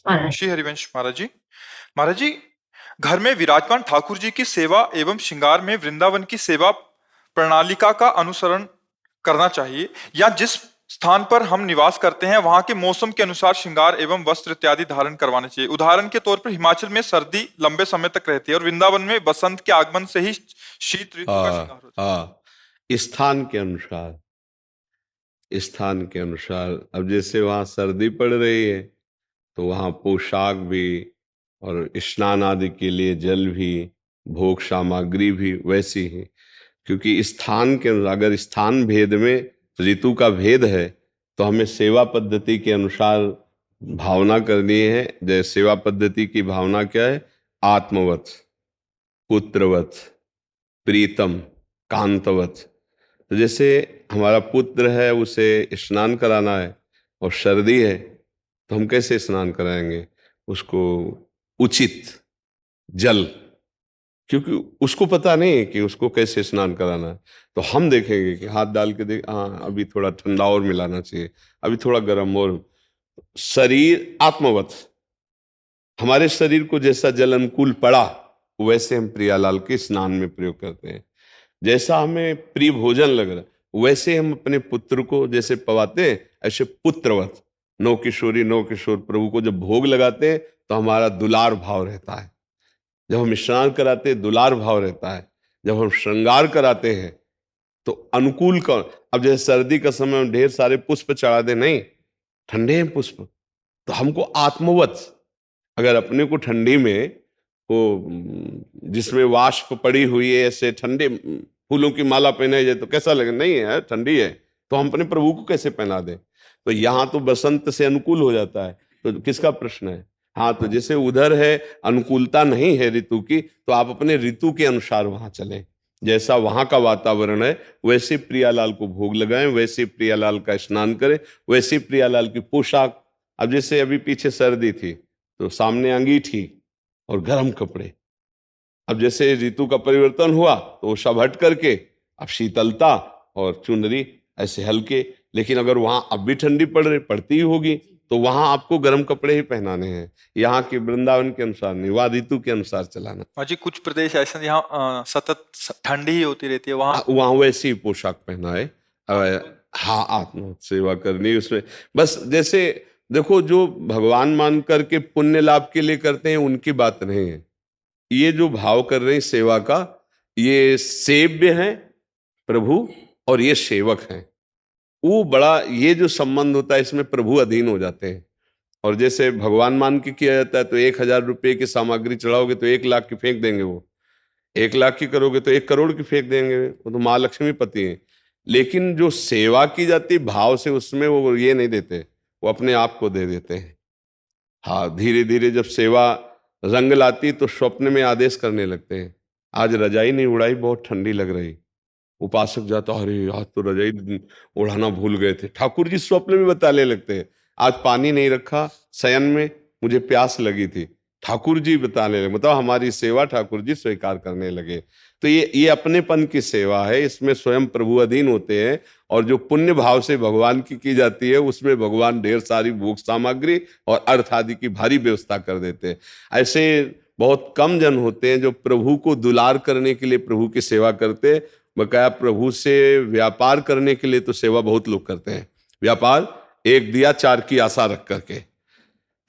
श्री हरिवंश महाराज जी, घर में विराजमान ठाकुर जी की सेवा एवं श्रृंगार में वृंदावन की सेवा प्रणालिका का अनुसरण करना चाहिए, या जिस स्थान पर हम निवास करते हैं वहां के मौसम के अनुसार श्रृंगार एवं वस्त्र इत्यादि धारण करवाने चाहिए। उदाहरण के तौर पर हिमाचल में सर्दी लंबे समय तक रहती है और वृंदावन में बसंत के आगमन से ही शीत ऋतु का श्रृंगार होता है। स्थान के अनुसार, स्थान के अनुसार। अब जैसे वहां सर्दी पड़ रही है तो वहाँ पोशाक भी और स्नान आदि के लिए जल भी, भोग सामग्री भी वैसी ही। क्योंकि स्थान के, अगर स्थान भेद में ऋतु का भेद है तो हमें सेवा पद्धति के अनुसार भावना करनी है। जैसे सेवा पद्धति की भावना क्या है? आत्मवत, पुत्रवत, प्रीतम, कांतवत। तो जैसे हमारा पुत्र है उसे स्नान कराना है और सर्दी है तो हम कैसे स्नान कराएंगे उसको? उचित जल, क्योंकि उसको पता नहीं है कि उसको कैसे स्नान कराना है। तो हम देखेंगे कि हाथ डाल के देख, हाँ अभी थोड़ा ठंडा और मिलाना चाहिए, अभी थोड़ा गर्म और। शरीर आत्मवत, हमारे शरीर को जैसा जल अनुकूल पड़ा वैसे हम प्रियालाल के स्नान में प्रयोग करते हैं। जैसा हमें प्रिय भोजन लग रहा है वैसे हम अपने पुत्र को जैसे पवाते हैं, ऐसे पुत्रवत नौ किशोरी नौ किशोर प्रभु को जब भोग लगाते हैं तो हमारा दुलार भाव रहता है। जब हम स्नान कराते हैं दुलार भाव रहता है। जब हम श्रृंगार कराते हैं तो अनुकूल का, अब जैसे सर्दी का समय हम ढेर सारे पुष्प चढ़ा दे, नहीं, ठंडे हैं पुष्प, तो हमको आत्मवत, अगर अपने को ठंडी में वो जिसमें वाष्प पड़ी हुई है ऐसे ठंडे फूलों की माला पहनाई जाए तो कैसा लगे? नहीं है, ठंडी है, तो हम अपने प्रभु को कैसे पहना दें? तो यहाँ तो बसंत से अनुकूल हो जाता है, तो किसका प्रश्न है? हाँ, तो जैसे उधर है अनुकूलता नहीं है ऋतु की, तो आप अपने ऋतु के अनुसार वहां चलें। जैसा वहां का वातावरण है वैसे प्रियालाल को भोग लगाएं, वैसे प्रियालाल का स्नान करें, वैसे प्रियालाल की पोशाक। अब जैसे अभी पीछे सर्दी थी तो सामने अंगीठी और गर्म कपड़े। अब जैसे ऋतु का परिवर्तन हुआ तो वो सब हट करके अब शीतलता और चुनरी ऐसे हल्के। लेकिन अगर वहां अब भी ठंडी पड़ती ही होगी तो वहां आपको गर्म कपड़े ही पहनाने हैं। यहाँ के वृंदावन के अनुसार नहीं, वहां ऋतु के अनुसार चलाना। अजी कुछ प्रदेश ऐसे हैं जहाँ सतत ठंडी ही होती रहती है, वहां वैसी ही पोशाक पहना है। हाँ, आत्म सेवा करनी उसमें। बस जैसे देखो, जो भगवान मान करके पुण्य लाभ के लिए करते हैं उनकी बात नहीं है। ये जो भाव कर रहे हैं सेवा का, ये सेव्य है प्रभु और ये सेवक हैं। वो बड़ा, ये जो संबंध होता है इसमें प्रभु अधीन हो जाते हैं। और जैसे भगवान मान के किया जाता है तो 1,000 रुपये की सामग्री चढ़ाओगे तो 1 लाख की फेंक देंगे, वो 1 लाख की करोगे तो 1 करोड़ की फेंक देंगे, वो तो माँ लक्ष्मी पति है। लेकिन जो सेवा की जाती भाव से, उसमें वो ये नहीं देते, वो अपने आप को दे देते हैं। हाँ, धीरे धीरे जब सेवा रंग लाती तो स्वप्न में आदेश करने लगते हैं, आज रजाई नहीं उड़ाई, बहुत ठंडी लग रही। उपासक जाता, अरे आज तो रजाई उड़ाना भूल गए थे। ठाकुर जी स्वप्न में बताने लगते हैं, आज पानी नहीं रखा शयन में, मुझे प्यास लगी थी। ठाकुर जी बताने लगे, मतलब हमारी सेवा ठाकुर जी स्वीकार करने लगे। तो ये अपनेपन की सेवा है, इसमें स्वयं प्रभु अधीन होते हैं। और जो पुण्य भाव से भगवान की जाती है उसमें भगवान ढेर सारी भोग सामग्री और अर्थ आदि की भारी व्यवस्था कर देते हैं। ऐसे बहुत कम जन होते हैं जो प्रभु को दुलार करने के लिए प्रभु की सेवा करते हैं। बकाया प्रभु से व्यापार करने के लिए तो सेवा बहुत लोग करते हैं, व्यापार 1 दिया 4 की आशा रख करके,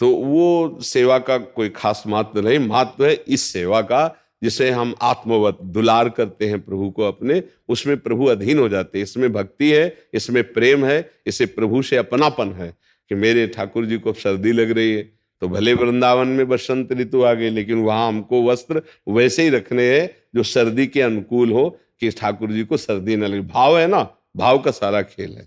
तो वो सेवा का कोई खास महत्व नहीं। महत्व है इस सेवा का जिसे हम आत्मवत दुलार करते हैं प्रभु को अपने, उसमें प्रभु अधीन हो जाते हैं। इसमें भक्ति है, इसमें प्रेम है, इसे प्रभु से अपनापन है कि मेरे ठाकुर जी को सर्दी लग रही है तो भले वृंदावन में बसंत ऋतु आ गई, लेकिन वहां हमको वस्त्र वैसे ही रखने हैं जो सर्दी के अनुकूल हो, कि ठाकुर जी को सर्दी न लगे। भाव है ना, भाव का सारा खेल है।